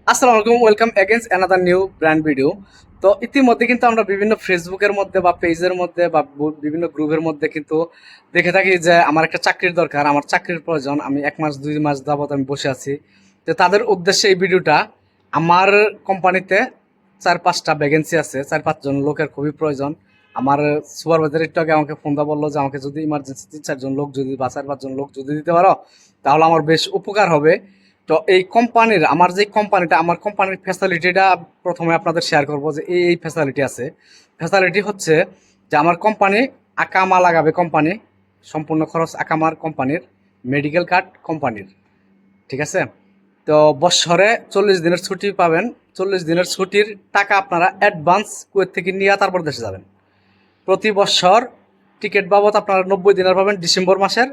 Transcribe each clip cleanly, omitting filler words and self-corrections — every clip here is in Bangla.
আসসালামু আলাইকুম, welcome against another new brand video. তো ইতিমধ্যে কিন্তু আমরা বিভিন্ন ফেসবুকের মধ্যে বা পেজের মধ্যে বা বিভিন্ন গ্রুপের মধ্যে কিন্তু দেখে থাকি যে আমার একটা চাকরির দরকার, আমার চাকরির প্রয়োজন, আমি 1 মাস 2 মাস যাবত আমি বসে আছি। তো তাদের উদ্দেশ্যে এই ভিডিওটা। আমার কোম্পানিতে 4-5টা ভ্যাকেন্সি আছে, 4-5 জন লোকের খুবই প্রয়োজন। আমার সুপারভাইজার একটু আগে আমাকে ফোন দিয়ে বললো যে আমাকে যদি ইমার্জেন্সি 3-4 জন লোক যদি বা 4-5 জন লোক যদি দিতে পারো তাহলে আমার বেশ উপকার হবে। তো এই কোম্পানির আমার যে কোম্পানিটা, আমার কোম্পানির ফ্যাসিলিটিটা প্রথমে আপনাদের শেয়ার করবো যে এই ফ্যাসিলিটি আছে। ফ্যাসিলিটি হচ্ছে যে আমার কোম্পানি আকামা লাগাবে, কোম্পানি সম্পূর্ণ খরচ আকামার কোম্পানির, মেডিকেল কার্ড কোম্পানির, ঠিক আছে। তো বৎসরে 40 দিনের ছুটি পাবেন। 40 দিনের ছুটির টাকা আপনারা অ্যাডভান্স কুয়েত থেকে নিয়ে তারপর দেশে যাবেন। প্রতি বৎসর টিকিট বাবদ আপনারা 90 দিনের পাবেন ডিসেম্বর মাসের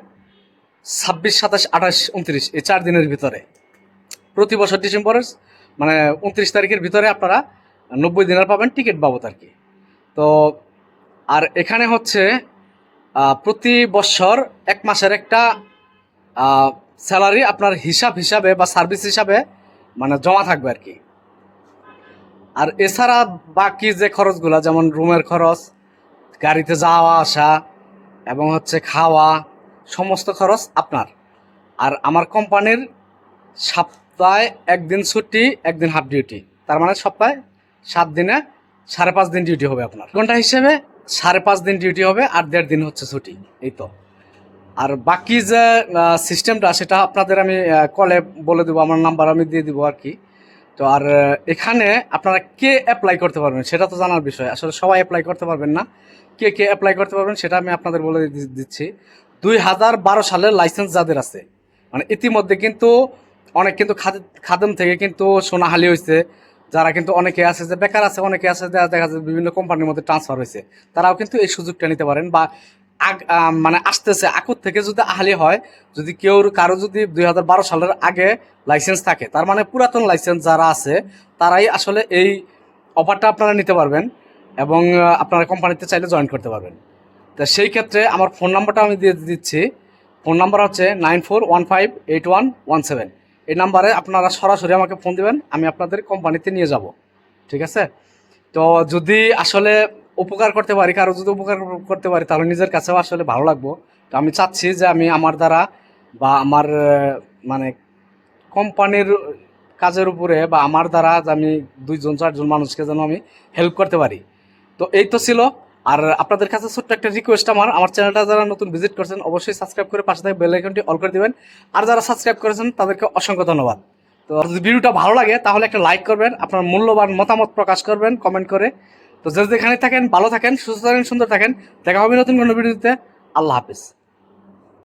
26, 27, 28, 29 এই 4 দিনের ভিতরে। প্রতি বছর ডিসেম্বরের মানে 29 তারিখের ভিতরে আপনারা 90 দিনের পাবেন টিকিট বাবদ আর কি। তো আর এখানে হচ্ছে প্রতি বছর 1 মাসের একটা স্যালারি আপনার হিসাব হিসাবে বা সার্ভিস হিসাবে মানে জমা থাকবে আর কি। আর এছাড়া বাকি যে খরচগুলো, যেমন রুমের খরচ, গাড়িতে যাওয়া আসা এবং হচ্ছে খাওয়া, সমস্ত খরচ আপনার। আর আমার কোম্পানির সপ্তাহে 1 দিন ছুটি, 1 দিন হাফ ডিউটি, তার মানে সপ্তাহে 7 দিনে 5.5 দিন ডিউটি হবে আপনার। ঘন্টা হিসেবে 5.5 দিন ডিউটি হবে আর 1.5 দিন হচ্ছে ছুটি, এই তো। আর বাকি যে সিস্টেমটা সেটা আপনাদের আমি কলে বলে দেবো, আমার নাম্বার আমি দিয়ে দিব আর কি। তো আর এখানে আপনারা কে অ্যাপ্লাই করতে পারবেন সেটা তো জানার বিষয়। আসলে সবাই অ্যাপ্লাই করতে পারবেন না, কে কে অ্যাপ্লাই করতে পারবেন সেটা আমি আপনাদের বলে দিচ্ছি। 2012 সালের লাইসেন্স যাদের আছে, মানে ইতিমধ্যে কিন্তু অনেক কিন্তু খাদেম থেকে কিন্তু সোনাহালি হয়েছে, যারা কিন্তু অনেকে আছে যে বেকার আছে, অনেকে আছে দেখা যাচ্ছে বিভিন্ন কোম্পানির মধ্যে ট্রান্সফার হয়েছে, তারাও কিন্তু এই সুযোগটা নিতে পারেন। বা মানে আসতেছে আকুত থেকে যদি আহালি হয়, যদি কারো যদি 2012 সালের আগে লাইসেন্স থাকে, তার মানে পুরাতন লাইসেন্স যারা আছে তারাই আসলে এই অফারটা আপনারা নিতে পারবেন এবং আপনারা কোম্পানিতে চাইলে জয়েন করতে পারবেন। তো সেই ক্ষেত্রে আমার ফোন নাম্বারটা আমি দিয়ে দিচ্ছি। ফোন নাম্বার হচ্ছে 9415811117। এই নাম্বারে আপনারা সরাসরি আমাকে ফোন দিবেন, আমি আপনাদের কোম্পানিতে নিয়ে যাব, ঠিক আছে। তো যদি আসলে উপকার করতে পারি, কারো যদি উপকার করতে পারি, তাহলে নিজের কাছেও আসলে ভালো লাগবো। তো আমি চাচ্ছি যে আমি আমার দ্বারা বা আমার মানে কোম্পানির কাজের উপরে বা আমার দ্বারা যে আমি 2-4 জন মানুষকে যেন আমি হেল্প করতে পারি। তো এই তো ছিল। আর আপনাদের কাছে ছোট্ট একটা রিকোয়েস্ট, আমার চ্যানেলটা যারা নতুন ভিজিট করছেন অবশ্যই সাবস্ক্রাইব করে পাশে থেকে বেল আইকনটি অল করে দিবেন। আর যারা সাবস্ক্রাইব করেছেন তাদেরকে অসংখ্য ধন্যবাদ। তো যদি ভিডিওটা ভালো লাগে তাহলে একটা লাইক করবেন, আপনার মূল্যবান মতামত প্রকাশ করবেন কমেন্ট করে। তো যেখানে থাকেন ভালো থাকেন, সুস্থ থাকেন, সুন্দর থাকেন। দেখা হবে নতুন কোনো ভিডিওতে। আল্লাহ হাফিজ।